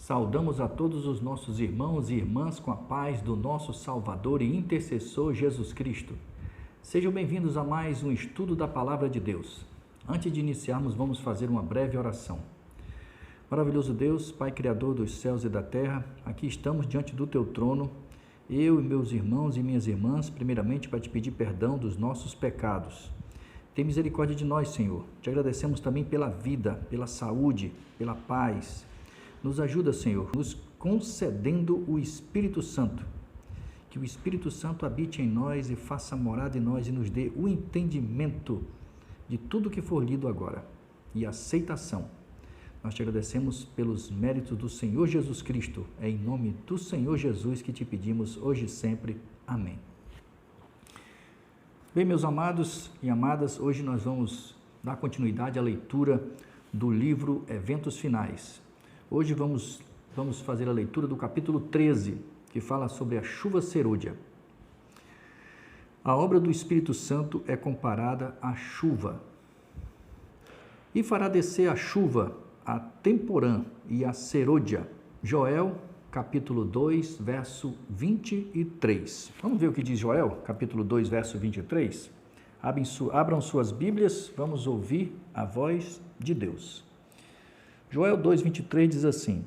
Saudamos a todos os nossos irmãos e irmãs com a paz do nosso Salvador e intercessor Jesus Cristo. Sejam bem-vindos a mais um estudo da Palavra de Deus. Antes de iniciarmos, vamos fazer uma breve oração. Maravilhoso Deus, Pai Criador dos céus e da terra, aqui estamos diante do Teu trono, eu e meus irmãos e minhas irmãs, primeiramente para te pedir perdão dos nossos pecados. Tem misericórdia de nós, Senhor. Te agradecemos também pela vida, pela saúde, pela paz. Nos ajuda, Senhor, nos concedendo o Espírito Santo. Que o Espírito Santo habite em nós e faça morada em nós e nos dê o entendimento de tudo que for lido agora e aceitação. Nós te agradecemos pelos méritos do Senhor Jesus Cristo. É em nome do Senhor Jesus que te pedimos hoje e sempre. Amém. Bem, meus amados e amadas, hoje nós vamos dar continuidade à leitura do livro Eventos Finais. Hoje vamos fazer a leitura do capítulo 13, que fala sobre a chuva serôdia. A obra do Espírito Santo é comparada à chuva. E fará descer a chuva, a temporã e a serôdia. Joel, capítulo 2, verso 23. Vamos ver o que diz Joel, capítulo 2, verso 23? Abram suas Bíblias, vamos ouvir a voz de Deus. Joel 2, 23 diz assim: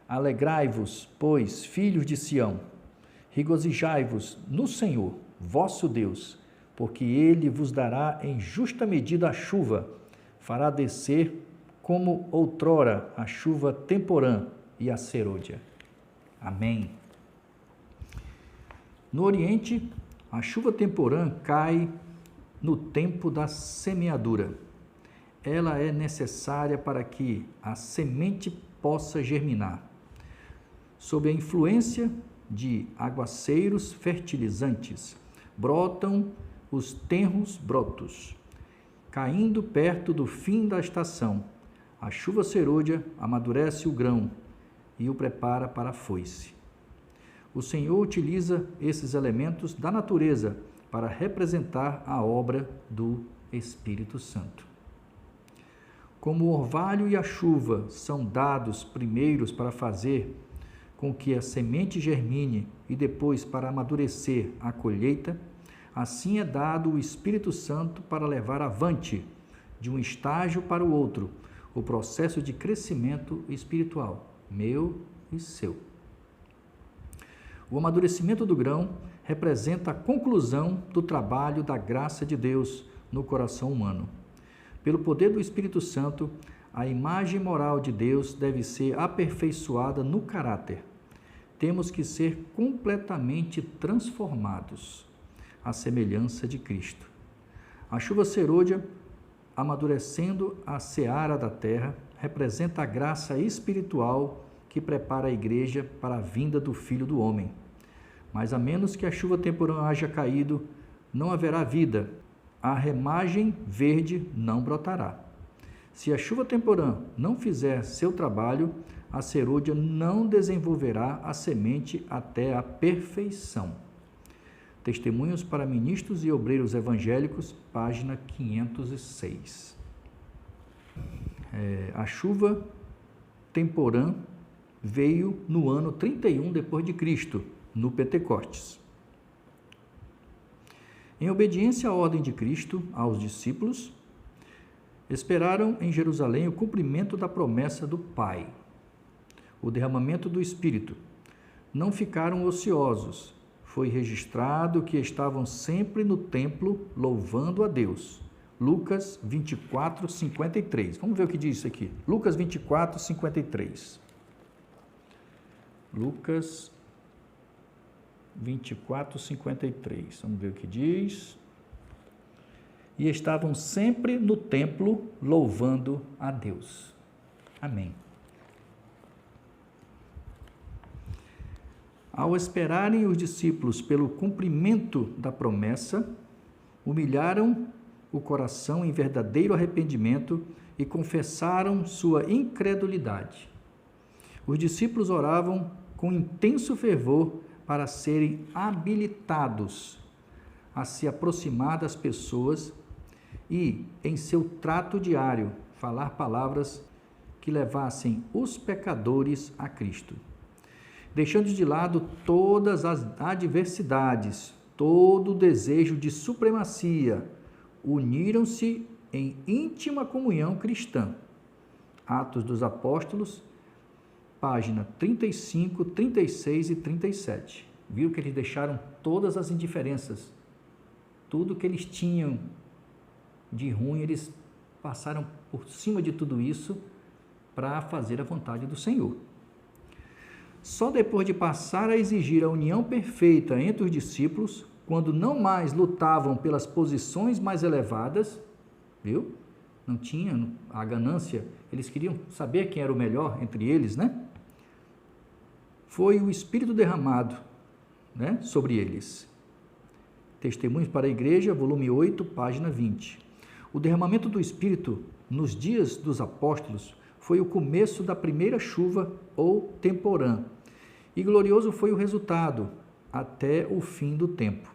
Alegrai-vos, pois, filhos de Sião, regozijai-vos no Senhor, vosso Deus, porque Ele vos dará em justa medida a chuva, fará descer como outrora a chuva temporã e a serôdia. Amém. No Oriente, a chuva temporã cai no tempo da semeadura. Ela é necessária para que a semente possa germinar. Sob a influência de aguaceiros fertilizantes, brotam os tenros brotos. Caindo perto do fim da estação, a chuva serôdia amadurece o grão e o prepara para a foice. O Senhor utiliza esses elementos da natureza para representar a obra do Espírito Santo. Como o orvalho e a chuva são dados primeiros para fazer com que a semente germine e depois para amadurecer a colheita, assim é dado o Espírito Santo para levar avante, de um estágio para o outro, o processo de crescimento espiritual, meu e seu. O amadurecimento do grão representa a conclusão do trabalho da graça de Deus no coração humano. Pelo poder do Espírito Santo, a imagem moral de Deus deve ser aperfeiçoada no caráter. Temos que ser completamente transformados à semelhança de Cristo. A chuva serôdia, amadurecendo a seara da terra, representa a graça espiritual que prepara a igreja para a vinda do Filho do Homem. Mas a menos que a chuva temporã haja caído, não haverá vida. A remagem verde não brotará. Se a chuva temporã não fizer seu trabalho, a serôdia não desenvolverá a semente até a perfeição. Testemunhos para ministros e obreiros evangélicos, página 506. A chuva temporã veio no ano 31 depois de Cristo, no Pentecostes. Em obediência à ordem de Cristo aos discípulos, esperaram em Jerusalém o cumprimento da promessa do Pai, o derramamento do Espírito. Não ficaram ociosos. Foi registrado que estavam sempre no templo louvando a Deus. Lucas 24, 53. Vamos ver o que diz isso aqui. Lucas 24, 53. Lucas 24, 53. Vamos ver o que diz. E estavam sempre no templo louvando a Deus. Amém. Ao esperarem os discípulos pelo cumprimento da promessa, humilharam o coração em verdadeiro arrependimento e confessaram sua incredulidade. Os discípulos oravam com intenso fervor para serem habilitados a se aproximar das pessoas e, em seu trato diário, falar palavras que que levassem os pecadores a Cristo. Deixando de lado todas as adversidades, todo o desejo de supremacia, uniram-se em íntima comunhão cristã. Atos dos Apóstolos, página 35, 36 e 37. Viu que eles deixaram todas as indiferenças. Tudo que eles tinham de ruim, eles passaram por cima de tudo isso para fazer a vontade do Senhor. Só depois de passar a exigir a união perfeita entre os discípulos, quando não mais lutavam pelas posições mais elevadas, viu? Não tinha a ganância, eles queriam saber quem era o melhor entre eles, né? Foi o Espírito derramado, né, sobre eles. Testemunhos para a Igreja, volume 8, página 20. O derramamento do Espírito nos dias dos apóstolos foi o começo da primeira chuva ou temporã, e glorioso foi o resultado até o fim do tempo.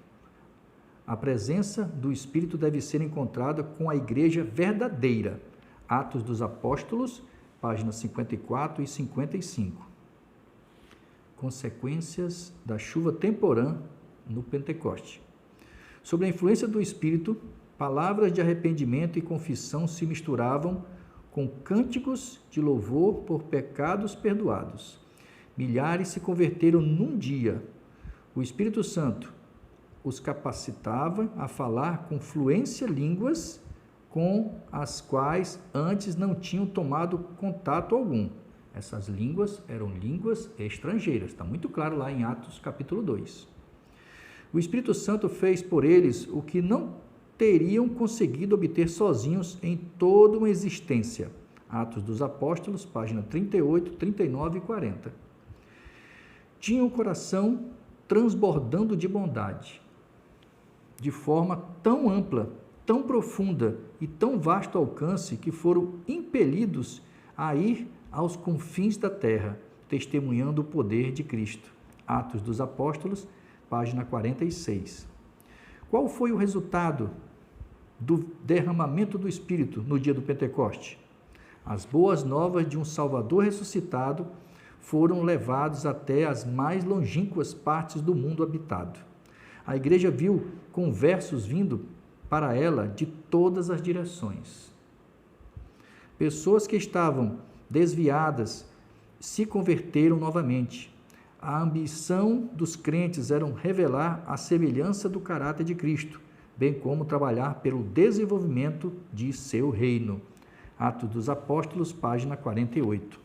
A presença do Espírito deve ser encontrada com a Igreja verdadeira. Atos dos Apóstolos, páginas 54 e 55. Consequências da chuva temporã no Pentecoste. Sob a influência do Espírito, palavras de arrependimento e confissão se misturavam com cânticos de louvor por pecados perdoados. Milhares se converteram num dia. O Espírito Santo os capacitava a falar com fluência línguas com as quais antes não tinham tomado contato algum. Essas línguas eram línguas estrangeiras, está muito claro lá em Atos capítulo 2. O Espírito Santo fez por eles o que não teriam conseguido obter sozinhos em toda uma existência. Atos dos Apóstolos, página 38, 39 e 40. Tinham o coração transbordando de bondade, de forma tão ampla, tão profunda e tão vasto alcance que foram impelidos a ir aos confins da terra, testemunhando o poder de Cristo. Atos dos Apóstolos, página 46. Qual foi o resultado do derramamento do Espírito no dia do Pentecoste? As boas novas de um Salvador ressuscitado foram levados até as mais longínquas partes do mundo habitado. A igreja viu conversos vindo para ela de todas as direções. Pessoas que estavam desviadas se converteram novamente. A ambição dos crentes era revelar a semelhança do caráter de Cristo, bem como trabalhar pelo desenvolvimento de seu reino. Atos dos Apóstolos, página 48.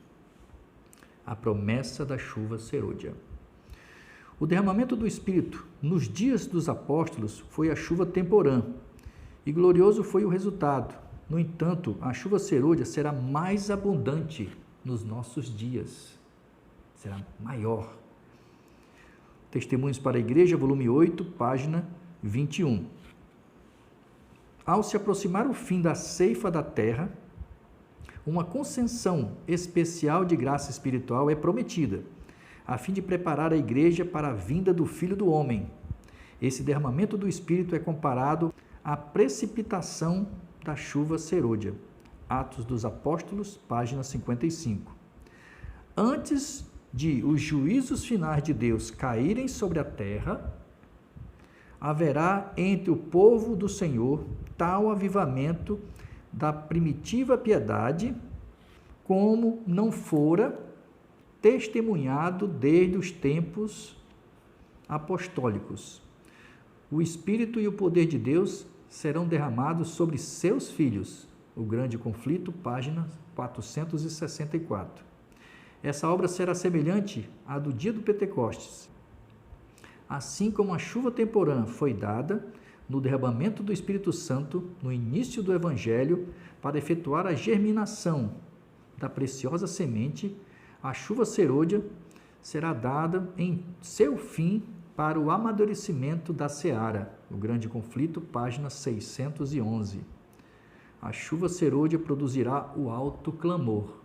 A promessa da chuva serôdia. O derramamento do Espírito nos dias dos apóstolos foi a chuva temporã, e glorioso foi o resultado. No entanto, a chuva serôdia será mais abundante nos nossos dias, será maior. Testemunhos para a Igreja, volume 8, página 21. Ao se aproximar o fim da ceifa da terra, uma concessão especial de graça espiritual é prometida, a fim de preparar a igreja para a vinda do Filho do Homem. Esse derramamento do Espírito é comparado à precipitação da chuva serôdia. Atos dos Apóstolos, página 55. Antes de os juízos finais de Deus caírem sobre a terra, haverá entre o povo do Senhor tal avivamento da primitiva piedade, como não fora testemunhado desde os tempos apostólicos. O Espírito e o poder de Deus serão derramados sobre seus filhos. O Grande Conflito, página 464. Essa obra será semelhante à do dia do Pentecostes. Assim como a chuva temporã foi dada no derramamento do Espírito Santo no início do Evangelho para efetuar a germinação da preciosa semente, a chuva serôdia será dada em seu fim para o amadurecimento da seara. O Grande Conflito, página 611. A chuva serôdia produzirá o alto clamor.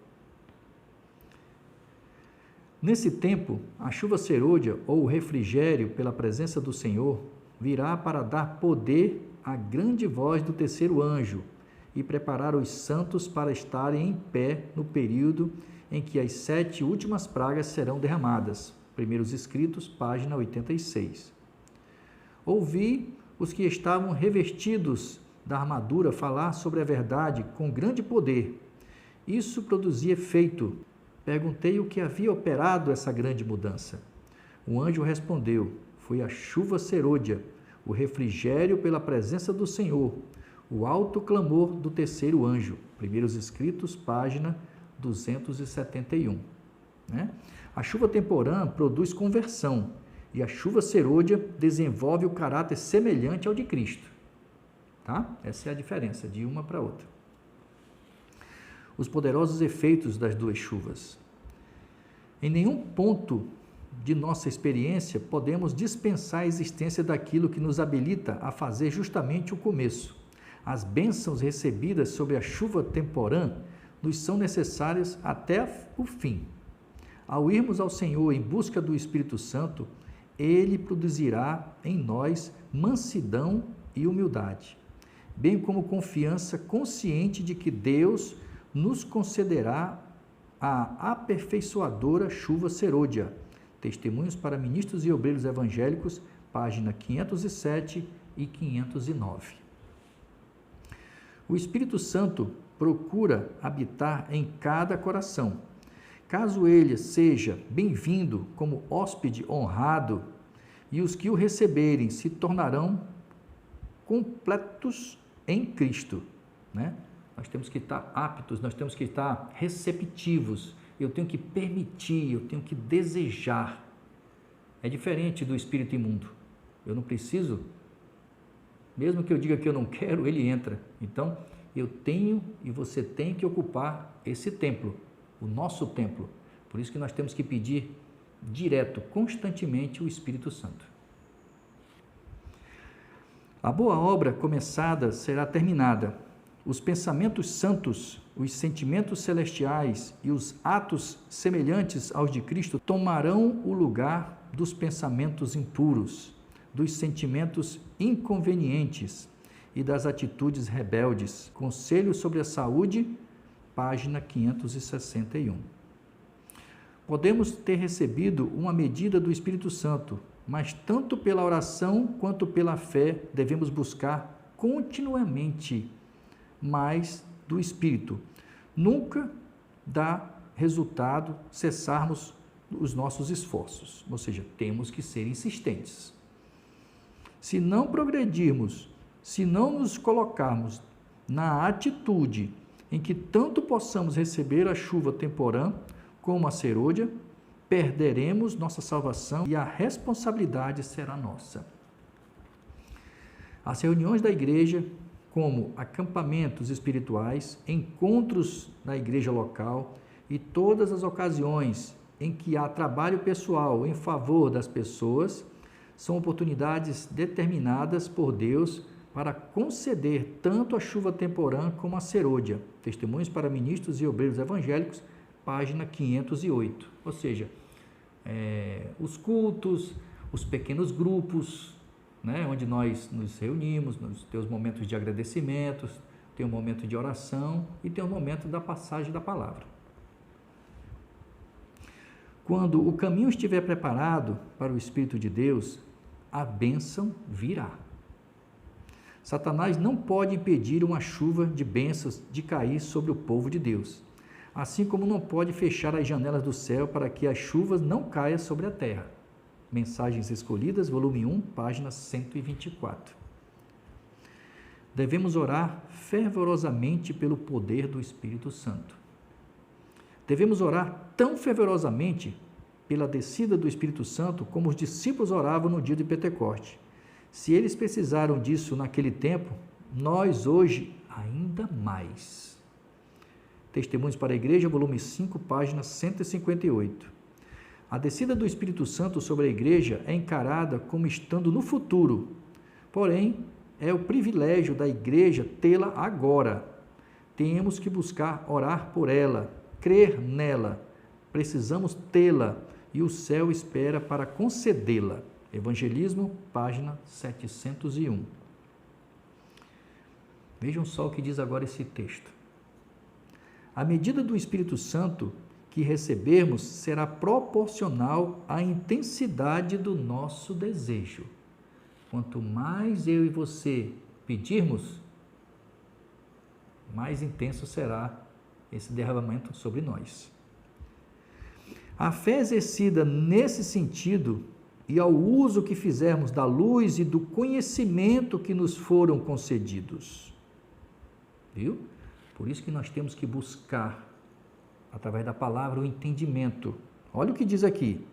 Nesse tempo, a chuva serôdia, ou o refrigério pela presença do Senhor, virá para dar poder à grande voz do terceiro anjo, e preparar os santos para estarem em pé no período em que as 7 últimas pragas serão derramadas. Primeiros Escritos, página 86. Ouvi os que estavam revestidos da armadura falar sobre a verdade com grande poder. Isso produzia efeito. Perguntei o que havia operado essa grande mudança. O anjo respondeu: foi a chuva serôdia, o refrigério pela presença do Senhor, o alto clamor do terceiro anjo. Primeiros Escritos, página 271. A chuva temporã produz conversão e a chuva serôdia desenvolve o caráter semelhante ao de Cristo. Tá? Essa é a diferença de uma para outra. Os poderosos efeitos das duas chuvas. Em nenhum ponto de nossa experiência podemos dispensar a existência daquilo que nos habilita a fazer justamente o começo. As bênçãos recebidas sobre a chuva temporã nos são necessárias até o fim. Ao irmos ao Senhor em busca do Espírito Santo, Ele produzirá em nós mansidão e humildade, bem como confiança consciente de que Deus nos concederá a aperfeiçoadora chuva serôdia. Testemunhos para Ministros e Obreiros Evangélicos, página 507 e 509. O Espírito Santo procura habitar em cada coração. Caso ele seja bem-vindo como hóspede honrado, e os que o receberem se tornarão completos em Cristo, Nós temos que estar aptos, nós temos que estar receptivos. Eu tenho que permitir, eu tenho que desejar. É diferente do espírito imundo. Eu não preciso, mesmo que eu diga que eu não quero, ele entra. Então, eu tenho e você tem que ocupar esse templo, o nosso templo. Por isso que nós temos que pedir direto, constantemente, o Espírito Santo. A boa obra começada será terminada. Os pensamentos santos, os sentimentos celestiais e os atos semelhantes aos de Cristo tomarão o lugar dos pensamentos impuros, dos sentimentos inconvenientes e das atitudes rebeldes. Conselho sobre a saúde, página 561. Podemos ter recebido uma medida do Espírito Santo, mas tanto pela oração quanto pela fé devemos buscar continuamente mais do Espírito. Nunca dá resultado cessarmos os nossos esforços, ou seja, temos que ser insistentes. Se não progredirmos, se não nos colocarmos na atitude em que tanto possamos receber a chuva temporã como a serôdia, perderemos nossa salvação e a responsabilidade será nossa. As reuniões da igreja, como acampamentos espirituais, encontros na igreja local e todas as ocasiões em que há trabalho pessoal em favor das pessoas, são oportunidades determinadas por Deus para conceder tanto a chuva temporã como a serôdia. Testemunhos para Ministros e Obreiros Evangélicos, página 508. Ou seja, os cultos, os pequenos grupos, onde nós nos reunimos, tem os momentos de agradecimentos, tem o momento de oração e tem o momento da passagem da palavra. Quando o caminho estiver preparado para o Espírito de Deus, a bênção virá. Satanás não pode impedir uma chuva de bênçãos de cair sobre o povo de Deus, assim como não pode fechar as janelas do céu para que as chuvas não caiam sobre a terra. Mensagens Escolhidas, volume 1, página 124. Devemos orar fervorosamente pelo poder do Espírito Santo. Devemos orar tão fervorosamente pela descida do Espírito Santo como os discípulos oravam no dia de Pentecoste. Se eles precisaram disso naquele tempo, nós hoje ainda mais. Testemunhos para a Igreja, volume 5, página 158. A descida do Espírito Santo sobre a igreja é encarada como estando no futuro, porém, é o privilégio da igreja tê-la agora. Temos que buscar orar por ela, crer nela, precisamos tê-la e o céu espera para concedê-la. Evangelismo, página 701. Vejam só o que diz agora esse texto. A medida do Espírito Santo que recebermos será proporcional à intensidade do nosso desejo. Quanto mais eu e você pedirmos, mais intenso será esse derramamento sobre nós. A fé exercida nesse sentido e ao uso que fizermos da luz e do conhecimento que nos foram concedidos. Viu? Por isso que nós temos que buscar, através da palavra, o entendimento. Olha o que diz aqui.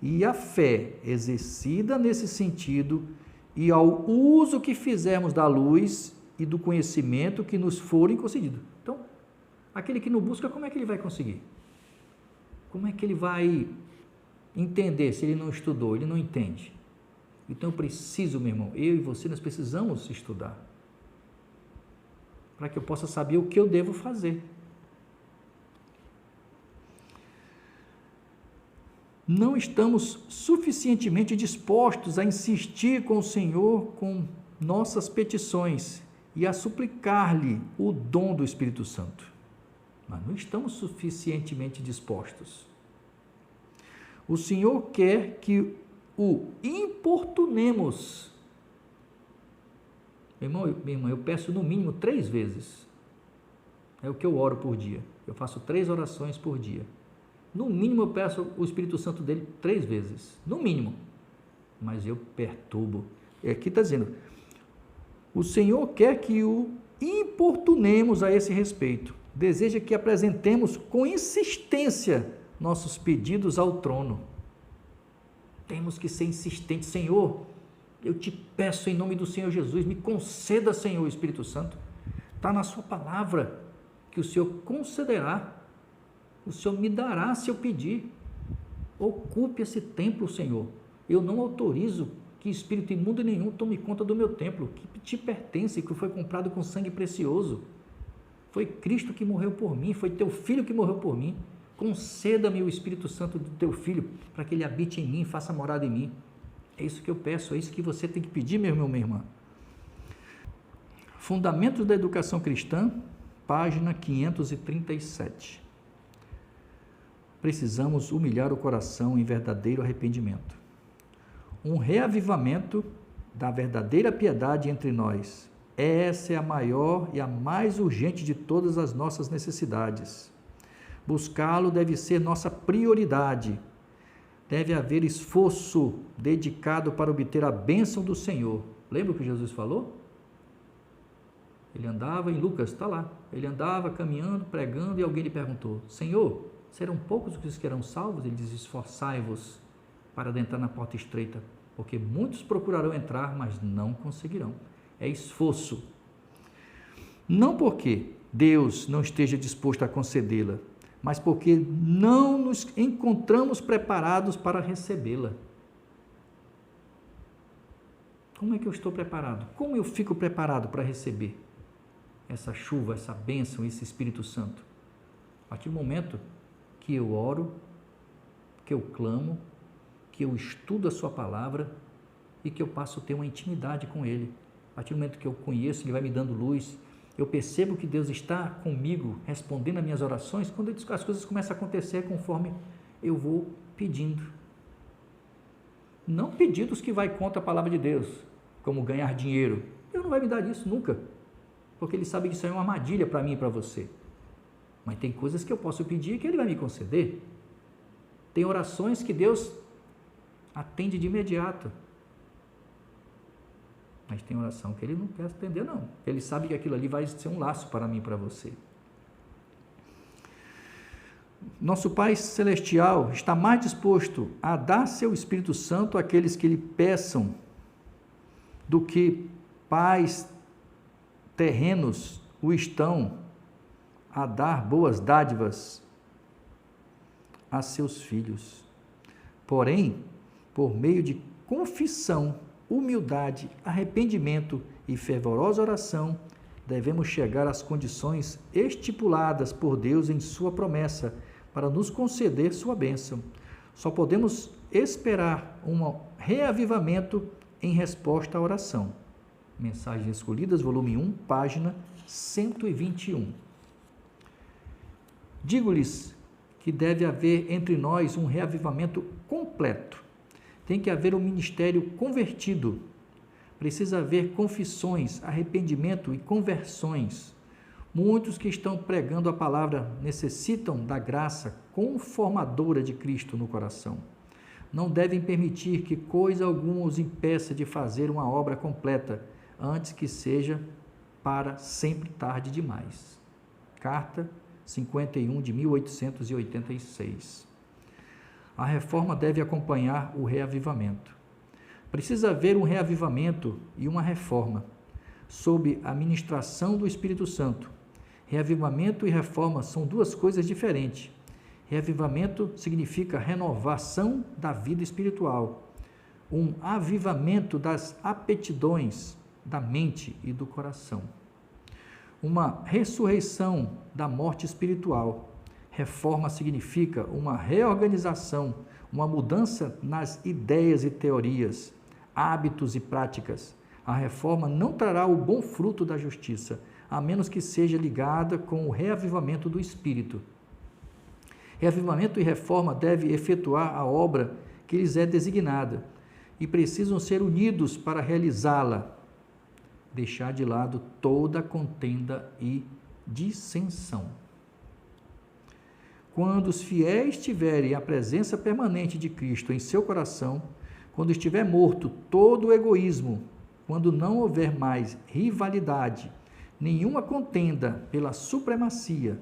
E a fé exercida nesse sentido e ao uso que fizermos da luz e do conhecimento que nos forem concedidos. Então, aquele que não busca, como é que ele vai conseguir? Como é que ele vai entender se ele não estudou, ele não entende? Então, eu preciso, meu irmão, eu e você, nós precisamos estudar, para que eu possa saber o que eu devo fazer. Não estamos suficientemente dispostos a insistir com o Senhor com nossas petições e a suplicar-lhe o dom do Espírito Santo. Mas não estamos suficientemente dispostos. O Senhor quer que o importunemos. Meu irmão, eu peço no mínimo 3 vezes. É o que eu oro por dia. Eu faço 3 orações por dia. No mínimo eu peço o Espírito Santo dele 3 vezes. No mínimo. Mas eu perturbo. Aqui está dizendo, o Senhor quer que o importunemos a esse respeito. Deseja que apresentemos com insistência nossos pedidos ao trono. Temos que ser insistentes. Senhor, eu te peço em nome do Senhor Jesus, me conceda, Senhor, o Espírito Santo. Está na sua palavra que o Senhor concederá. O Senhor me dará se eu pedir. Ocupe esse templo, Senhor. Eu não autorizo que espírito imundo nenhum tome conta do meu templo, que te pertence, que foi comprado com sangue precioso. Foi Cristo que morreu por mim, foi teu Filho que morreu por mim. Conceda-me o Espírito Santo do teu Filho, para que ele habite em mim, faça morada em mim. É isso que eu peço, é isso que você tem que pedir, meu irmão, minha irmã. Fundamentos da Educação Cristã, página 537. Precisamos humilhar o coração em verdadeiro arrependimento. Um reavivamento da verdadeira piedade entre nós. Essa é a maior e a mais urgente de todas as nossas necessidades. Buscá-lo deve ser nossa prioridade. Deve haver esforço dedicado para obter a bênção do Senhor. Lembra o que Jesus falou? Ele andava, em Lucas, está lá, ele andava caminhando, pregando, e alguém lhe perguntou, Senhor, serão poucos os que serão salvos? Ele diz, esforçai-vos para adentrar na porta estreita, porque muitos procurarão entrar, mas não conseguirão. É esforço. Não porque Deus não esteja disposto a concedê-la, mas porque não nos encontramos preparados para recebê-la. Como é que eu estou preparado? Como eu fico preparado para receber essa chuva, essa bênção, esse Espírito Santo? A partir do momento que eu oro, que eu clamo, que eu estudo a sua palavra e que eu passo a ter uma intimidade com Ele. A partir do momento que eu conheço, Ele vai me dando luz, eu percebo que Deus está comigo, respondendo as minhas orações, quando as coisas começam a acontecer conforme eu vou pedindo. Não pedidos que vai contra a palavra de Deus, como ganhar dinheiro. Deus não vai me dar isso nunca, porque Ele sabe que isso é uma armadilha para mim e para você. Mas tem coisas que eu posso pedir que Ele vai me conceder. Tem orações que Deus atende de imediato. Mas tem oração que Ele não quer atender, não. Ele sabe que aquilo ali vai ser um laço para mim e para você. Nosso Pai Celestial está mais disposto a dar seu Espírito Santo àqueles que lhe peçam do que pais terrenos o estão a dar boas dádivas a seus filhos. Porém, por meio de confissão, humildade, arrependimento e fervorosa oração, devemos chegar às condições estipuladas por Deus em sua promessa para nos conceder sua bênção. Só podemos esperar um reavivamento em resposta à oração. Mensagens Escolhidas, volume 1, página 121. Digo-lhes que deve haver entre nós um reavivamento completo. Tem que haver um ministério convertido. Precisa haver confissões, arrependimento e conversões. Muitos que estão pregando a palavra necessitam da graça conformadora de Cristo no coração. Não devem permitir que coisa alguma os impeça de fazer uma obra completa, antes que seja para sempre tarde demais. Carta 51 de 1886. A reforma deve acompanhar o reavivamento. Precisa haver um reavivamento e uma reforma, sob a ministração do Espírito Santo. Reavivamento e reforma são duas coisas diferentes. Reavivamento significa renovação da vida espiritual, um avivamento das aptidões da mente e do coração. Uma ressurreição da morte espiritual. Reforma significa uma reorganização, uma mudança nas ideias e teorias, hábitos e práticas. A reforma não trará o bom fruto da justiça, a menos que seja ligada com o reavivamento do Espírito. Reavivamento e reforma devem efetuar a obra que lhes é designada e precisam ser unidos para realizá-la. Deixar de lado toda contenda e dissensão. Quando os fiéis tiverem a presença permanente de Cristo em seu coração, quando estiver morto todo o egoísmo, quando não houver mais rivalidade, nenhuma contenda pela supremacia,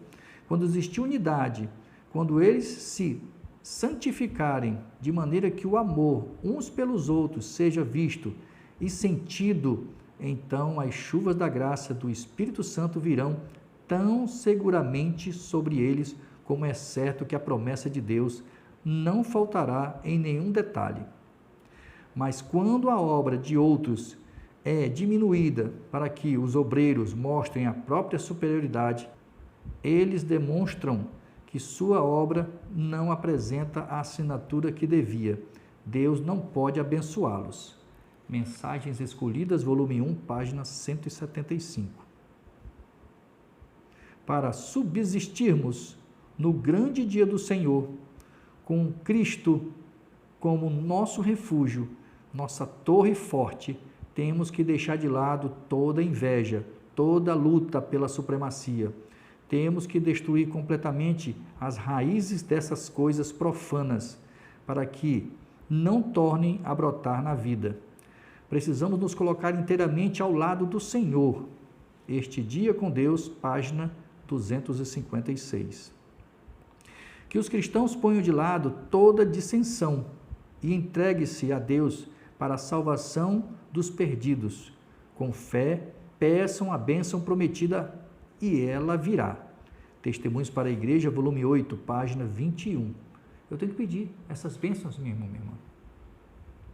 quando existir unidade, quando eles se santificarem de maneira que o amor uns pelos outros seja visto e sentido, então as chuvas da graça do Espírito Santo virão tão seguramente sobre eles, como é certo que a promessa de Deus não faltará em nenhum detalhe. Mas quando a obra de outros é diminuída para que os obreiros mostrem a própria superioridade, eles demonstram que sua obra não apresenta a assinatura que devia. Deus não pode abençoá-los. Mensagens Escolhidas, volume 1, página 175. Para subsistirmos no grande dia do Senhor, com Cristo como nosso refúgio, nossa torre forte, temos que deixar de lado toda inveja, toda luta pela supremacia. Temos que destruir completamente as raízes dessas coisas profanas, para que não tornem a brotar na vida. Precisamos nos colocar inteiramente ao lado do Senhor. Este Dia com Deus, página 256. Que os cristãos ponham de lado toda dissensão e entreguem-se a Deus para a salvação dos perdidos. Com fé, peçam a bênção prometida e ela virá. Testemunhos para a Igreja, volume 8, página 21. Eu tenho que pedir essas bênçãos, meu irmão, minha irmã.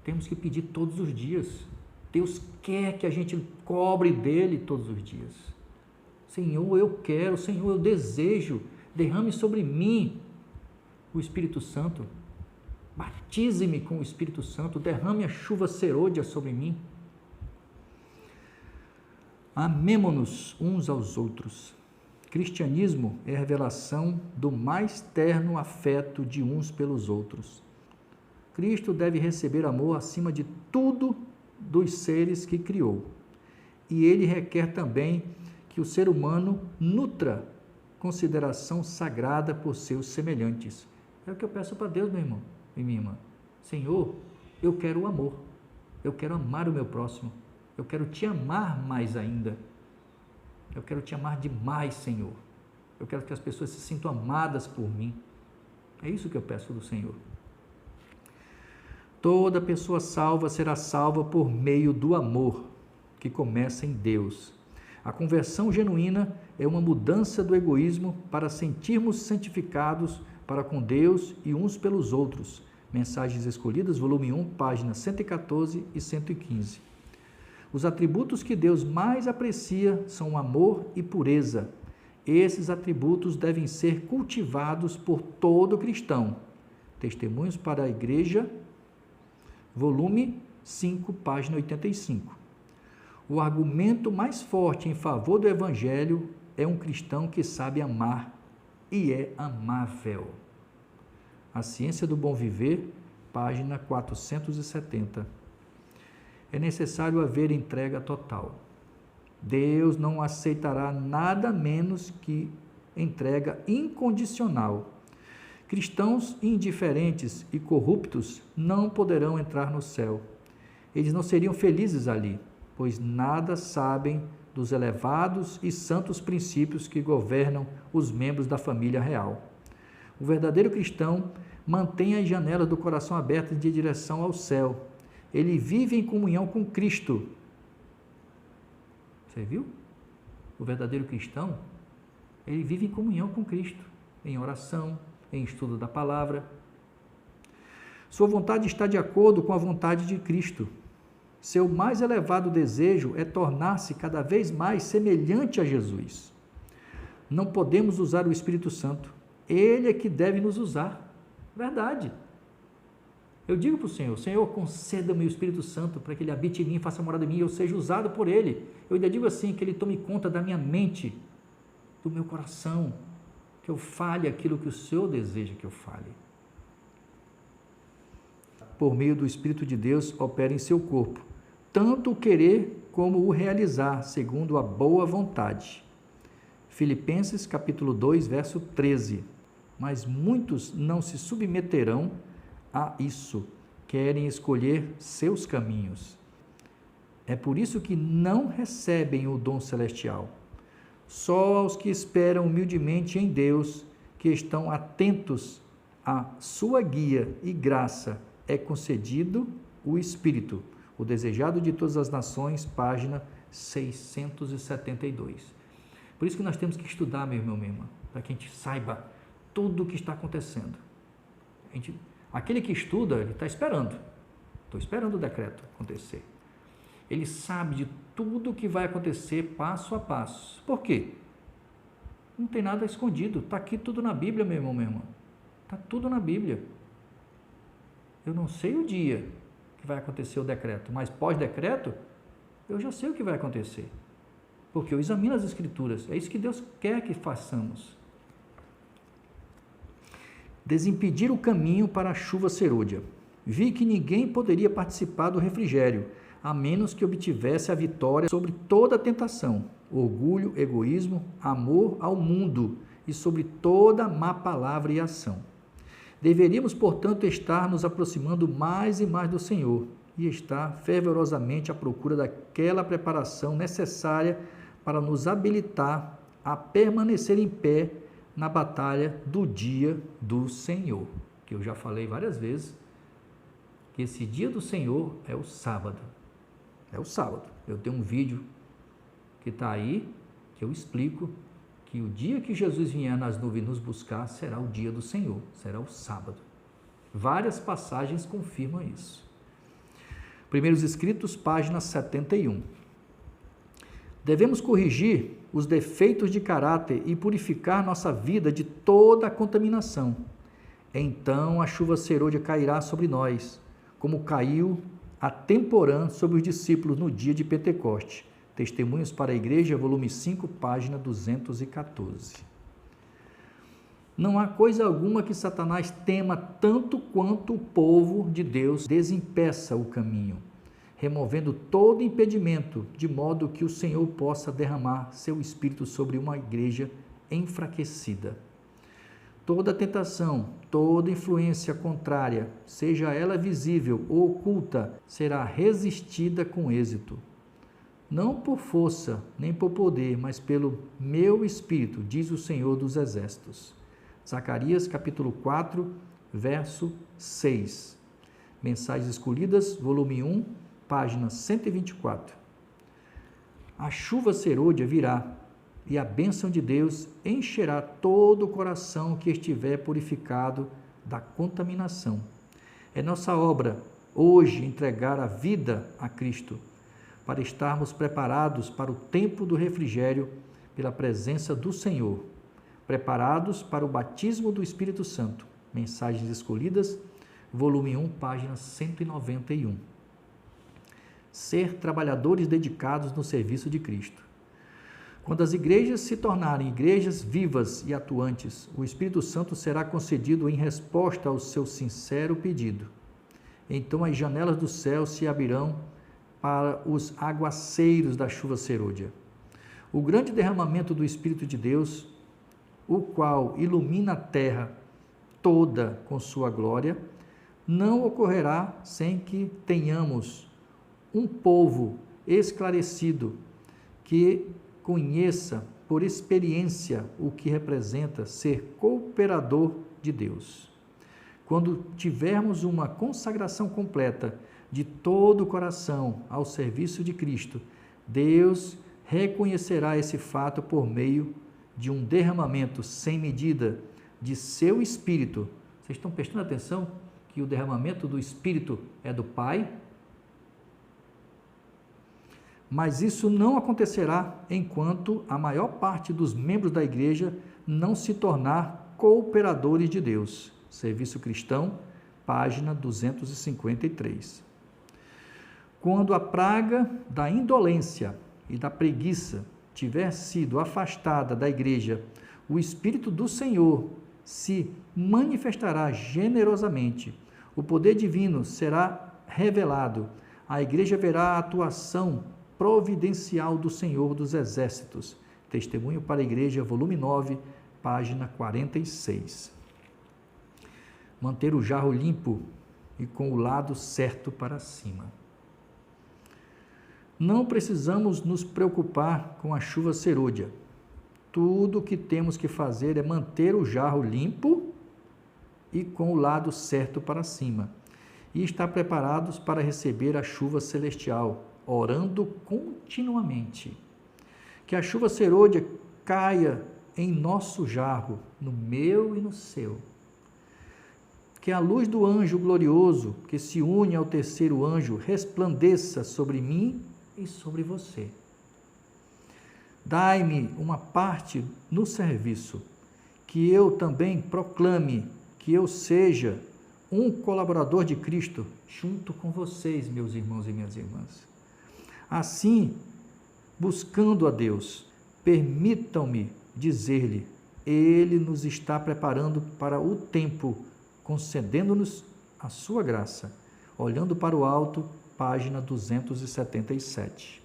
Temos que pedir todos os dias. Deus quer que a gente cobre dele todos os dias. Senhor, eu quero, Senhor, eu desejo, derrame sobre mim o Espírito Santo. Batize-me com o Espírito Santo, derrame a chuva serôdia sobre mim. Amemo-nos uns aos outros. Cristianismo é a revelação do mais terno afeto de uns pelos outros. Cristo deve receber amor acima de tudo dos seres que criou. E ele requer também que o ser humano nutra consideração sagrada por seus semelhantes. É o que eu peço para Deus, meu irmão e minha irmã. Senhor, eu quero o amor. Eu quero amar o meu próximo. Eu quero te amar mais ainda. Eu quero te amar demais, Senhor. Eu quero que as pessoas se sintam amadas por mim. É isso que eu peço do Senhor. Toda pessoa salva será salva por meio do amor, que começa em Deus. A conversão genuína é uma mudança do egoísmo para sentirmos santificados para com Deus e uns pelos outros. Mensagens Escolhidas, volume 1, páginas 114 e 115. Os atributos que Deus mais aprecia são amor e pureza. Esses atributos devem ser cultivados por todo cristão. Testemunhos para a Igreja, volume 5, página 85. O argumento mais forte em favor do Evangelho é um cristão que sabe amar e é amável. A Ciência do Bom Viver, página 470. É necessário haver entrega total. Deus não aceitará nada menos que entrega incondicional. Cristãos indiferentes e corruptos não poderão entrar no céu. Eles não seriam felizes ali, pois nada sabem dos elevados e santos princípios que governam os membros da família real. O verdadeiro cristão mantém as janelas do coração abertas de direção ao céu. Ele vive em comunhão com Cristo. Você viu? O verdadeiro cristão, ele vive em comunhão com Cristo, em oração, em estudo da palavra. Sua vontade está de acordo com a vontade de Cristo. Seu mais elevado desejo é tornar-se cada vez mais semelhante a Jesus. Não podemos usar o Espírito Santo. Ele é que deve nos usar. Verdade. Eu digo para o Senhor, Senhor, conceda-me o Espírito Santo para que Ele habite em mim, faça morada em mim e eu seja usado por Ele. Eu ainda digo assim, que Ele tome conta da minha mente, do meu coração, que eu fale aquilo que o Senhor deseja que eu fale. Por meio do Espírito de Deus, opera em seu corpo, tanto o querer como o realizar, segundo a boa vontade. Filipenses capítulo 2, verso 13. Mas muitos não se submeterão a isso, querem escolher seus caminhos. É por isso que não recebem o dom celestial. Só aos que esperam humildemente em Deus, que estão atentos à sua guia e graça, é concedido o Espírito, o desejado de todas as nações, página 672. Por isso que nós temos que estudar, meu irmão, minha irmã, para que a gente saiba tudo o que está acontecendo. Aquele que estuda, ele está esperando. Estou esperando o decreto acontecer. Ele sabe de tudo o que vai acontecer passo a passo. Por quê? Não tem nada escondido. Está aqui tudo na Bíblia, meu irmão, minha irmã. Está tudo na Bíblia. Eu não sei o dia que vai acontecer o decreto, mas pós-decreto, eu já sei o que vai acontecer. Porque eu examino as Escrituras. É isso que Deus quer que façamos. Desimpedir o caminho para a chuva serôdia. Vi que ninguém poderia participar do refrigério, a menos que obtivesse a vitória sobre toda a tentação, orgulho, egoísmo, amor ao mundo e sobre toda má palavra e ação. Deveríamos, portanto, estar nos aproximando mais e mais do Senhor e estar fervorosamente à procura daquela preparação necessária para nos habilitar a permanecer em pé na batalha do dia do Senhor, que eu já falei várias vezes, que esse dia do Senhor é o sábado. É o sábado. Eu tenho um vídeo que está aí, que eu explico que o dia que Jesus vier nas nuvens nos buscar será o dia do Senhor, será o sábado. Várias passagens confirmam isso. Primeiros Escritos, página 71. Devemos corrigir os defeitos de caráter e purificar nossa vida de toda a contaminação. Então a chuva serôdia cairá sobre nós, como caiu a temporã sobre os discípulos no dia de Pentecoste. Testemunhos para a Igreja, volume 5, página 214. Não há coisa alguma que Satanás tema tanto quanto o povo de Deus desimpeça o caminho, removendo todo impedimento, de modo que o Senhor possa derramar seu Espírito sobre uma igreja enfraquecida. Toda tentação, toda influência contrária, seja ela visível ou oculta, será resistida com êxito. Não por força, nem por poder, mas pelo meu Espírito, diz o Senhor dos Exércitos. Zacarias capítulo 4, verso 6. Mensagens Escolhidas, volume 1, página 124. A chuva serôdia virá e a bênção de Deus encherá todo o coração que estiver purificado da contaminação. É nossa obra hoje entregar a vida a Cristo, para estarmos preparados para o tempo do refrigério pela presença do Senhor, preparados para o batismo do Espírito Santo. Mensagens Escolhidas, volume 1, página 191. ser trabalhadores dedicados no serviço de Cristo. Quando as igrejas se tornarem igrejas vivas e atuantes, o Espírito Santo será concedido em resposta ao seu sincero pedido. Então as janelas do céu se abrirão para os aguaceiros da chuva serôdia. O grande derramamento do Espírito de Deus, o qual ilumina a terra toda com sua glória, não ocorrerá sem que tenhamos um povo esclarecido que conheça por experiência o que representa ser cooperador de Deus. Quando tivermos uma consagração completa de todo o coração ao serviço de Cristo, Deus reconhecerá esse fato por meio de um derramamento sem medida de seu Espírito. Vocês estão prestando atenção que o derramamento do Espírito é do Pai? Mas isso não acontecerá enquanto a maior parte dos membros da igreja não se tornar cooperadores de Deus. Serviço Cristão, página 253. Quando a praga da indolência e da preguiça tiver sido afastada da igreja, o Espírito do Senhor se manifestará generosamente. O poder divino será revelado. A igreja verá a atuação providencial do Senhor dos Exércitos. Testemunho para a Igreja, volume 9, página 46. Manter o jarro limpo e com o lado certo para cima. Não precisamos nos preocupar com a chuva serôdia. Tudo o que temos que fazer é manter o jarro limpo e com o lado certo para cima, e estar preparados para receber a chuva celestial, orando continuamente. Que a chuva serôdia caia em nosso jarro, no meu e no seu. Que a luz do anjo glorioso, que se une ao terceiro anjo, resplandeça sobre mim e sobre você. Dai-me uma parte no serviço, que eu também proclame, que eu seja um colaborador de Cristo, junto com vocês, meus irmãos e minhas irmãs. Assim, buscando a Deus, permitam-me dizer-lhe, Ele nos está preparando para o tempo, concedendo-nos a sua graça. Olhando para o alto, página 277.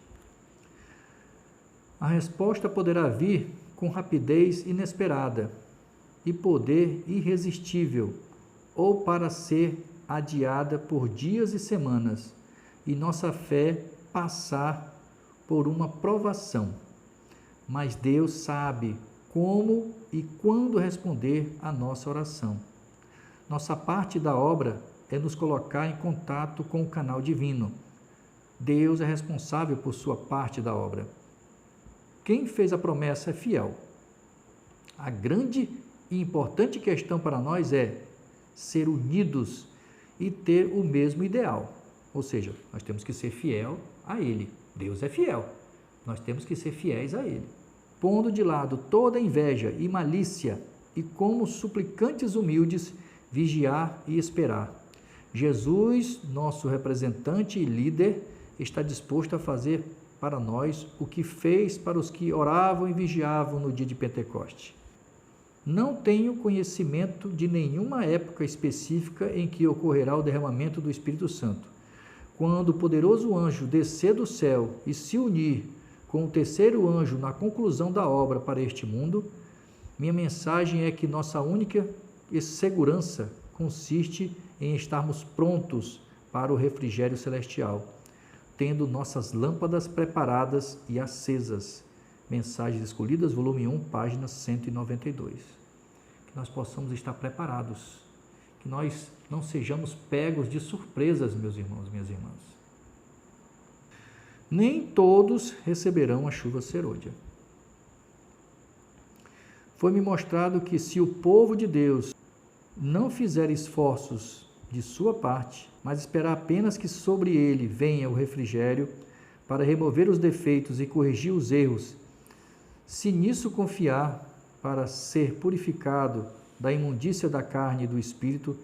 A resposta poderá vir com rapidez inesperada e poder irresistível, ou para ser adiada por dias e semanas, e nossa fé passar por uma provação. Mas Deus sabe como e quando responder à nossa oração. Nossa parte da obra é nos colocar em contato com o canal divino. Deus é responsável por sua parte da obra. Quem fez a promessa é fiel. A grande e importante questão para nós é ser unidos e ter o mesmo ideal. Ou seja, nós temos que ser fiel a Ele. Deus é fiel. Nós temos que ser fiéis a Ele. Pondo de lado toda inveja e malícia e como suplicantes humildes, vigiar e esperar. Jesus, nosso representante e líder, está disposto a fazer para nós o que fez para os que oravam e vigiavam no dia de Pentecoste. Não tenho conhecimento de nenhuma época específica em que ocorrerá o derramamento do Espírito Santo. Quando o poderoso anjo descer do céu e se unir com o terceiro anjo na conclusão da obra para este mundo, minha mensagem é que nossa única segurança consiste em estarmos prontos para o refrigério celestial, tendo nossas lâmpadas preparadas e acesas. Mensagens Escolhidas, volume 1, página 192. Que nós possamos estar preparados, que nós não sejamos pegos de surpresas, meus irmãos, minhas irmãs. Nem todos receberão a chuva serôdia. Foi-me mostrado que se o povo de Deus não fizer esforços de sua parte, mas esperar apenas que sobre ele venha o refrigério para remover os defeitos e corrigir os erros, se nisso confiar para ser purificado da imundícia da carne e do espírito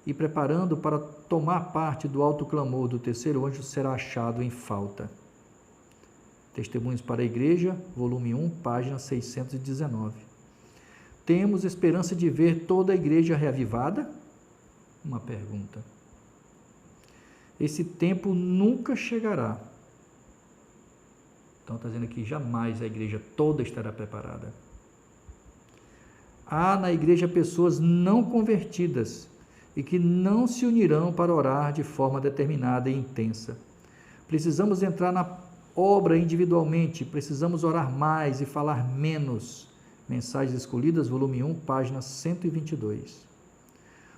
e preparando para tomar parte do alto clamor do terceiro anjo, será achado em falta. Testemunhos para a Igreja, volume 1, página 619. Temos esperança de ver toda a igreja reavivada? Uma pergunta. Esse tempo nunca chegará. Então está dizendo aqui, jamais a igreja toda estará preparada. Há na igreja pessoas não convertidas e que não se unirão para orar de forma determinada e intensa. Precisamos entrar na obra individualmente, precisamos orar mais e falar menos. Mensagens Escolhidas, volume 1, página 122.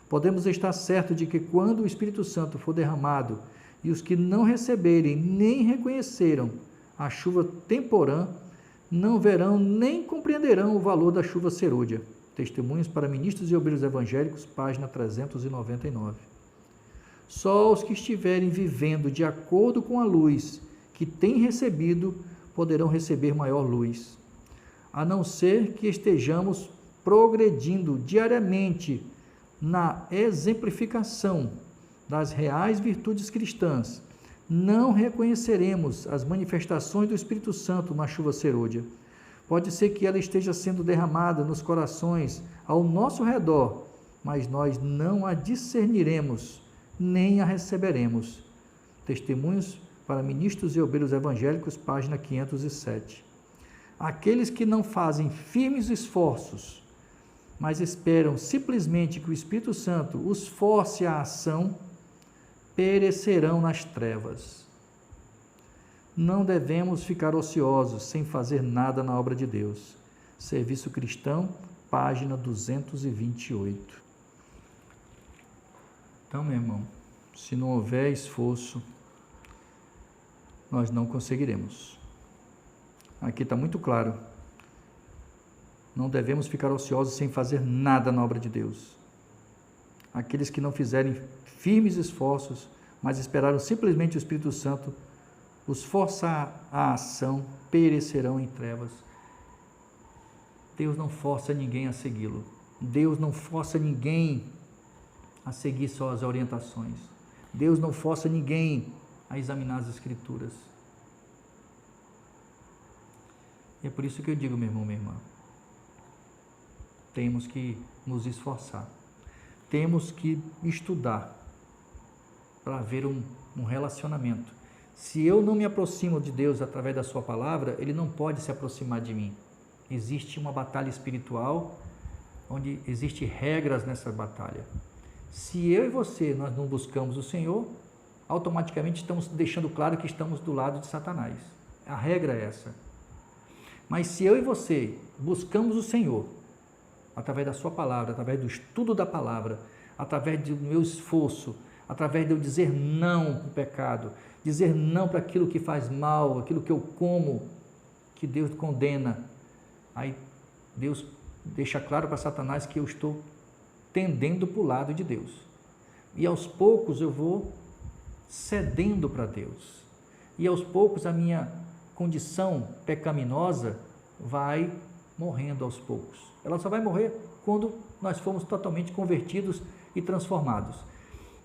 Podemos estar certos de que quando o Espírito Santo for derramado e os que não receberem nem reconheceram a chuva temporã, não verão nem compreenderão o valor da chuva serôdia. Testemunhos para Ministros e Obreiros Evangélicos, página 399. Só os que estiverem vivendo de acordo com a luz que têm recebido poderão receber maior luz. A não ser que estejamos progredindo diariamente na exemplificação das reais virtudes cristãs, não reconheceremos as manifestações do Espírito Santo na chuva serôdia. Pode ser que ela esteja sendo derramada nos corações ao nosso redor, mas nós não a discerniremos, nem a receberemos. Testemunhos para Ministros e Obreiros Evangélicos, página 507. Aqueles que não fazem firmes esforços, mas esperam simplesmente que o Espírito Santo os force à ação, perecerão nas trevas. Não devemos ficar ociosos sem fazer nada na obra de Deus. Serviço Cristão, página 228. Então, meu irmão, se não houver esforço, nós não conseguiremos. Aqui está muito claro. Não devemos ficar ociosos sem fazer nada na obra de Deus. Aqueles que não fizerem firmes esforços, mas esperaram simplesmente o Espírito Santo os forçar à ação, perecerão em trevas. Deus não força ninguém a segui-lo. Deus não força ninguém a seguir só as orientações. Deus não força ninguém a examinar as Escrituras. E é por isso que eu digo, meu irmão, minha irmã, temos que nos esforçar. Temos que estudar para haver um relacionamento. Se eu não me aproximo de Deus através da sua palavra, Ele não pode se aproximar de mim. Existe uma batalha espiritual, onde existem regras nessa batalha. Se eu e você, nós não buscamos o Senhor, automaticamente estamos deixando claro que estamos do lado de Satanás. A regra é essa. Mas se eu e você buscamos o Senhor, através da sua palavra, através do estudo da palavra, através do meu esforço, através de eu dizer não para o pecado, dizer não para aquilo que faz mal, aquilo que eu como, que Deus condena, aí Deus deixa claro para Satanás que eu estou tendendo para o lado de Deus. E aos poucos eu vou cedendo para Deus. E aos poucos a minha condição pecaminosa vai morrendo aos poucos. Ela só vai morrer quando nós formos totalmente convertidos e transformados.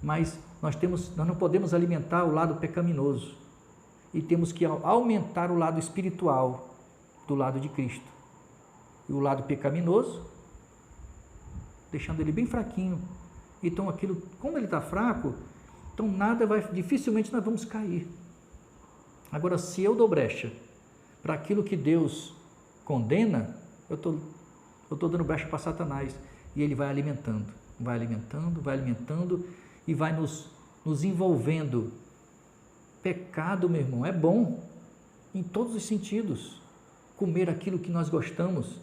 Mas nós não podemos alimentar o lado pecaminoso e temos que aumentar o lado espiritual do lado de Cristo. E o lado pecaminoso, deixando ele bem fraquinho. Então aquilo, como ele está fraco, então dificilmente nós vamos cair. Agora, se eu dou brecha para aquilo que Deus condena, eu estou dando brecha para Satanás. E ele vai alimentando e vai nos envolvendo. Pecado, meu irmão, é bom em todos os sentidos. Comer aquilo que nós gostamos,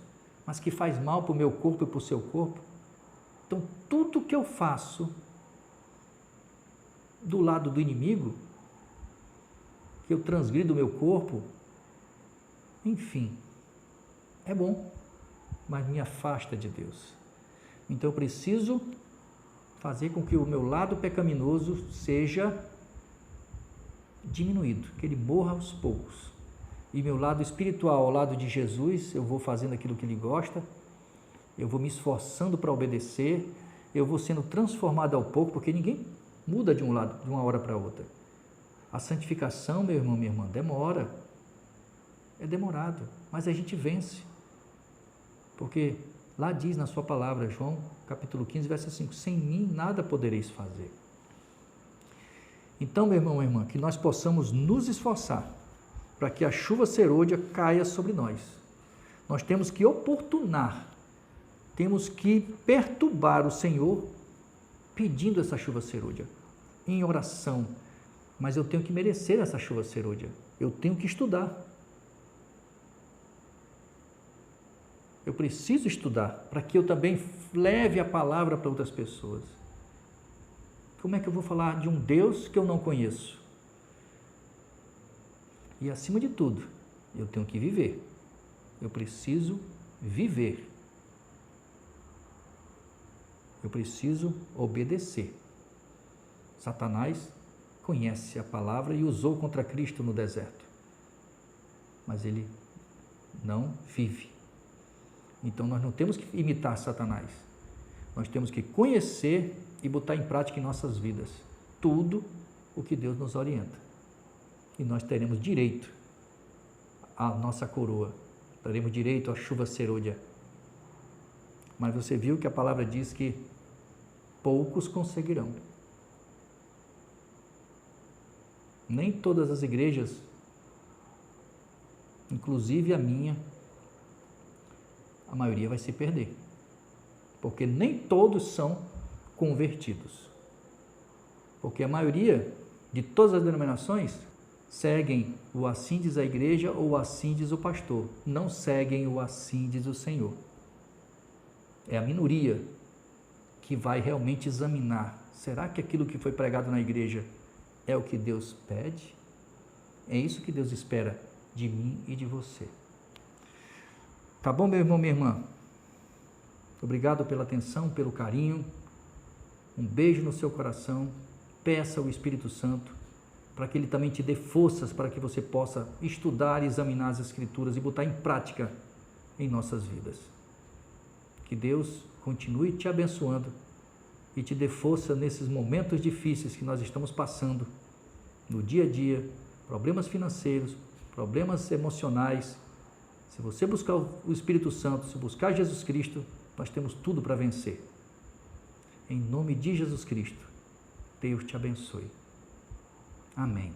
mas que faz mal para o meu corpo e para o seu corpo. Então, tudo que eu faço do lado do inimigo, que eu transgrido o meu corpo, enfim, é bom, mas me afasta de Deus. Então eu preciso fazer com que o meu lado pecaminoso seja diminuído, que ele morra aos poucos. E meu lado espiritual, ao lado de Jesus, eu vou fazendo aquilo que ele gosta, eu vou me esforçando para obedecer, eu vou sendo transformado ao pouco, porque ninguém muda de um lado, de uma hora para outra. A santificação, meu irmão, minha irmã, demora. É demorado, mas a gente vence. Porque lá diz na sua palavra, João capítulo 15, verso 5, sem mim nada podereis fazer. Então, meu irmão, minha irmã, que nós possamos nos esforçar para que a chuva serôdia caia sobre nós. Nós temos que oportunar, temos que perturbar o Senhor pedindo essa chuva serôdia, em oração. Mas eu tenho que merecer essa chuva serôdia, eu tenho que estudar. Eu preciso estudar para que eu também leve a palavra para outras pessoas. Como é que eu vou falar de um Deus que eu não conheço? E acima de tudo, eu tenho que viver. Eu preciso viver. Eu preciso obedecer. Satanás conhece a palavra e usou contra Cristo no deserto. Mas ele não vive. Então nós não temos que imitar Satanás. Nós temos que conhecer e botar em prática em nossas vidas tudo o que Deus nos orienta. E nós teremos direito à nossa coroa, teremos direito à chuva serôdia. Mas você viu que a palavra diz que poucos conseguirão. Nem todas as igrejas, inclusive a minha, a maioria vai se perder. Porque nem todos são convertidos. Porque a maioria de todas as denominações seguem o assim diz a igreja ou o assim diz o pastor. Não seguem o assim diz o Senhor. É a minoria que vai realmente examinar. Será que aquilo que foi pregado na igreja é o que Deus pede? É isso que Deus espera de mim e de você. Tá bom, meu irmão, minha irmã? Obrigado pela atenção, pelo carinho. Um beijo no seu coração. Peça ao Espírito Santo para que Ele também te dê forças para que você possa estudar e examinar as Escrituras e botar em prática em nossas vidas. Que Deus continue te abençoando e te dê força nesses momentos difíceis que nós estamos passando no dia a dia, problemas financeiros, problemas emocionais. Se você buscar o Espírito Santo, se buscar Jesus Cristo, nós temos tudo para vencer. Em nome de Jesus Cristo, Deus te abençoe. Amém.